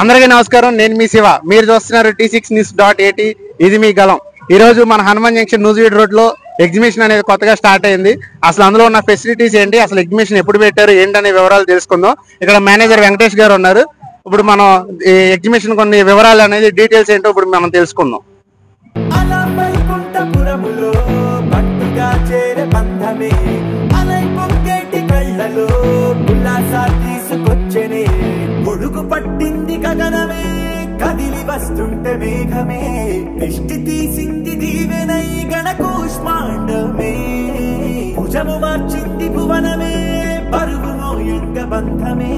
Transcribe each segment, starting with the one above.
అందరికీ నమస్కారం. నేను మీ శివ. మీరు చూస్తున్నారు T6news.at. ఇది మీ గలం. ఈ రోజు మన హనుమాన్ జంక్షన్ నూజివీడ్ రోడ్ లో ఎగ్జిబిషన్ అనేది కొత్తగా స్టార్ట్ అయింది. అసలు అందులో ఉన్న ఫెసిలిటీస్ ఏంటి, అసలు ఎగ్జిబిషన్ ఎప్పుడు పెట్టారు ఏంటనే వివరాలు తెలుసుకుందాం. ఇక్కడ మేనేజర్ వెంకటేష్ గారు ఉన్నారు. ఇప్పుడు మనం ఈ ఎగ్జిబిషన్ కొన్ని వివరాలు అనేది డీటెయిల్స్ ఏంటో ఇప్పుడు మనం తెలుసుకుందాం. పట్టింది గగనమే కదిలి వస్తుంటే మేఘమే దృష్టి తీసింది దీవెనై గణకూష్మాండమే భుజము మార్చింది భువనమే బరువు మోయంగ బంధమే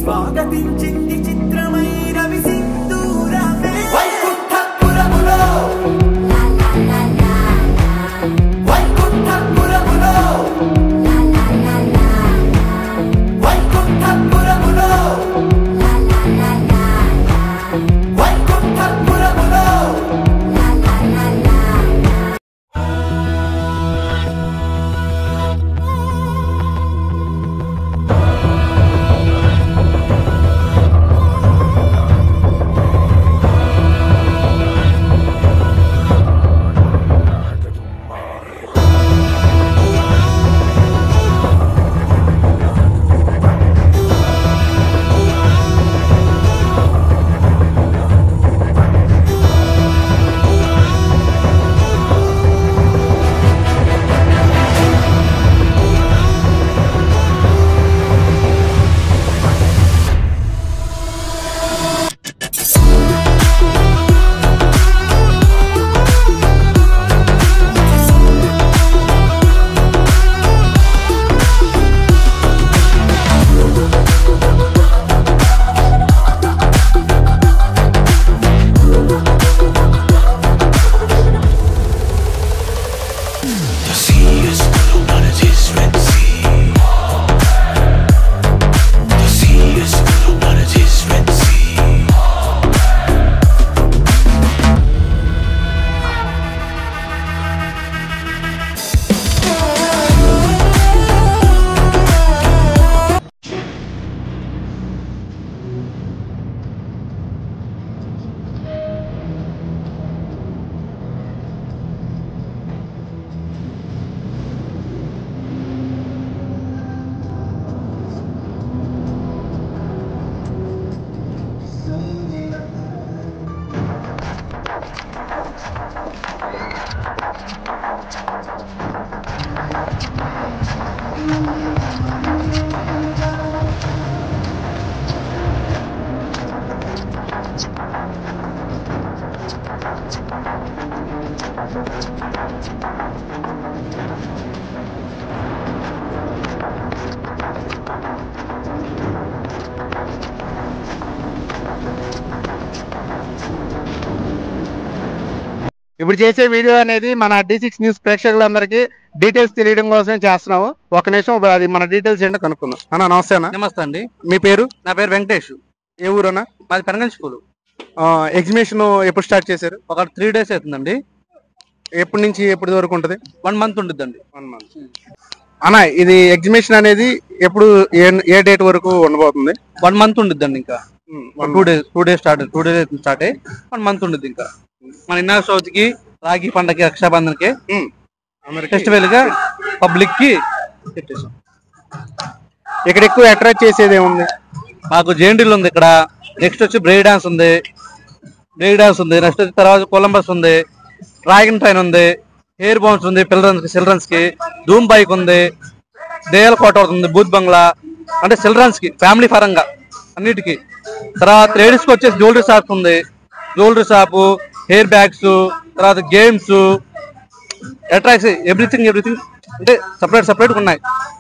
స్వాగతించింది చిత్రమై రవి సింధూరమే వైకుంఠపురములో ఇప్పుడు చేసే వీడియో అనేది మన D6 న్యూస్ ప్రేక్షకులందరికీ డీటెయిల్స్ తెలియడం కోసం చేస్తున్నాము. ఒక నిమిషం అది మన డీటెయిల్స్ ఏంటో కనుక్కుందాం. అన్న నమస్తే అన్న. నమస్తే అండి. మీ పేరు? నా పేరు వెంకటేష్. ఏ ఊరన్నా? మాది పెనగల్ స్కూల్. ఎగ్జిబిషన్ ఎప్పుడు స్టార్ట్ చేశారు? ఒక 3 days అవుతుందండి. ఎప్పటి నుంచి ఎప్పటి వరకు ఉంటుంది? 1 month ఉంటుందండి. 1 month. అన్న ఇది ఎగ్జిబిషన్ అనేది ఎప్పుడు ఏ డేట్ వరకు ఉండబోతుంది? 1 month ఉంటుందండి. ఇంకా 2 days స్టార్ట్ అయ్యి 1 month ఉంటుంది. ఇంకా మన వినాయక చవితికి, రాఖీ పండగకి, రక్షాబంధన్కి ఫెస్టివల్ గా పబ్లిక్ కి పెట్టేసాం. ఇక్కడ ఎక్కువ అట్రాక్ట్ చేసేది ఏముంది? మాకు జేండిల్ ఉంది ఇక్కడ. నెక్స్ట్ వచ్చి బ్రేక్ డాన్స్ ఉంది. నెక్స్ట్ వచ్చి తర్వాత కొలంబస్ ఉంది, డ్రాగన్ ట్రైన్ ఉంది, హెయిర్ బౌన్స్ ఉంది చిల్డ్రన్స్ కి, ధూమ్ బైక్ ఉంది, దేయాల కోట ఉంది, బూత్ బంగ్లా, అంటే చిల్డ్రన్స్ కి ఫ్యామిలీ పరంగా అన్నిటికీ. తర్వాత లేడీస్ కి వచ్చేసి జ్యువెలరీ షాప్ ఉంది, జ్యువెలరీ షాపు, హెయిర్ బ్యాగ్స్, తర్వాత గేమ్స్, అట్రాక్ట్స్, ఎవ్రీథింగ్ అంటే సపరేట్ ఉన్నాయి.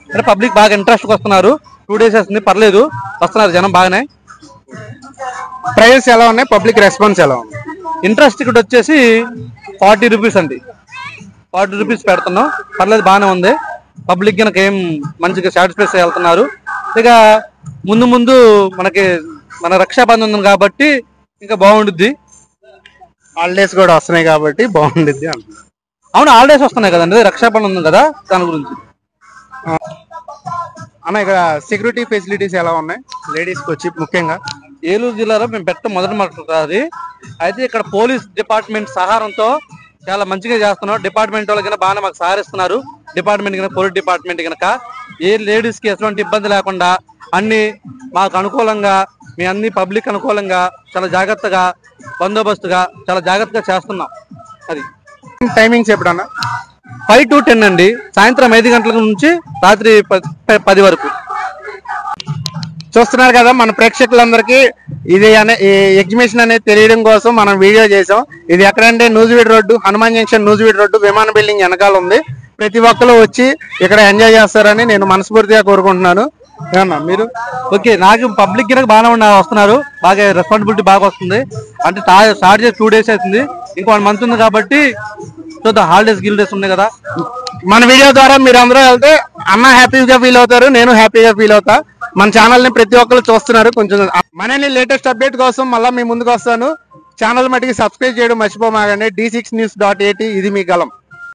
అంటే పబ్లిక్ బాగా ఇంట్రెస్ట్ వస్తున్నారు. 2 days వస్తుంది, పర్లేదు, వస్తున్నారు జనం బాగానే. ప్రైస్ ఎలా ఉన్నాయి? పబ్లిక్ రెస్పాన్స్ ఎలా ఉంది? ఇంట్రెస్ట్ ఇక్కడ వచ్చేసి 40 rupees అండి. 40 rupees పెడుతున్నాం, పర్లేదు, బాగానే ఉంది. పబ్లిక్ కనుక ఏం మంచిగా సాటిస్ఫై వెళ్తున్నారు. ఇక ముందు మనకి మన రక్షాబంధన్ ఉంది కాబట్టి ఇంకా బాగుంటుంది. హాలిడేస్ కూడా వస్తున్నాయి కాబట్టి బాగుంటుంది అంటున్నారు. అవును, హాలిడేస్ వస్తున్నాయి కదండి, రక్షాబంధన్ ఉంది కదా, దాని గురించి. అన్న ఇక్కడ సెక్యూరిటీ ఫెసిలిటీస్ ఎలా ఉన్నాయి లేడీస్ కి వచ్చి ముఖ్యంగా? ఏలూరు జిల్లాలో మేము పెట్ట మొదటి మార్కెట్ అది. అయితే ఇక్కడ పోలీస్ డిపార్ట్మెంట్ సహారంతో చాలా మంచిగా చేస్తున్నాం. డిపార్ట్మెంట్ వాళ్ళకి బాగా మాకు సహకరిస్తున్నారు. డిపార్ట్మెంట్ కనుక పోలీస్ డిపార్ట్మెంట్ కనుక ఏ లేడీస్ కి ఎటువంటి ఇబ్బంది లేకుండా అన్ని మాకు అనుకూలంగా, మీ అన్ని పబ్లిక్ అనుకూలంగా చాలా జాగ్రత్తగా బందోబస్తుగా చాలా జాగ్రత్తగా చేస్తున్నాం. అది టైమింగ్స్ ఎప్పుడన్నా 5 to 10 అండి. సాయంత్రం 5 గంటల నుంచి రాత్రి 10 వరకు. చూస్తున్నారు కదా మన ప్రేక్షకులందరికీ ఇది ఈ ఎగ్జిబిషన్ అనేది తెలియడం కోసం మనం వీడియో చేసాం. ఇది ఎక్కడంటే Nuzvid road, Hanuman junction Nuzvid road, విమాన బిల్డింగ్ వెనకాల ఉంది. ప్రతి ఒక్కరు వచ్చి ఇక్కడ ఎంజాయ్ చేస్తారని నేను మనస్ఫూర్తిగా కోరుకుంటున్నాను. ఏమన్నా మీరు? ఓకే, నాకు పబ్లిక్ గిరకు బాగానే వస్తున్నారు. బాగా రెస్పాన్సిబిలిటీ బాగా వస్తుంది. అంటే స్టార్ట్ చేసి 2 days అవుతుంది. ఇంకో 1 month ఉంది కాబట్టి చూద్దాం. హాలిడేస్ ఉన్నాయి కదా. మన వీడియో ద్వారా మీరు అందరూ వెళ్తే అన్న హ్యాపీగా ఫీల్ అవుతారు, నేను హ్యాపీగా ఫీల్ అవుతా. మన ఛానల్ ని ప్రతి ఒక్కరు చూస్తున్నారు. కొంచెం మనని లేటెస్ట్ అప్డేట్ కోసం మళ్ళీ మీ ముందుకు వస్తాను. ఛానల్ మటుకి సబ్స్క్రైబ్ చేయడం మర్చిపోమాగండి. D6news.at ఇది మీ గలం.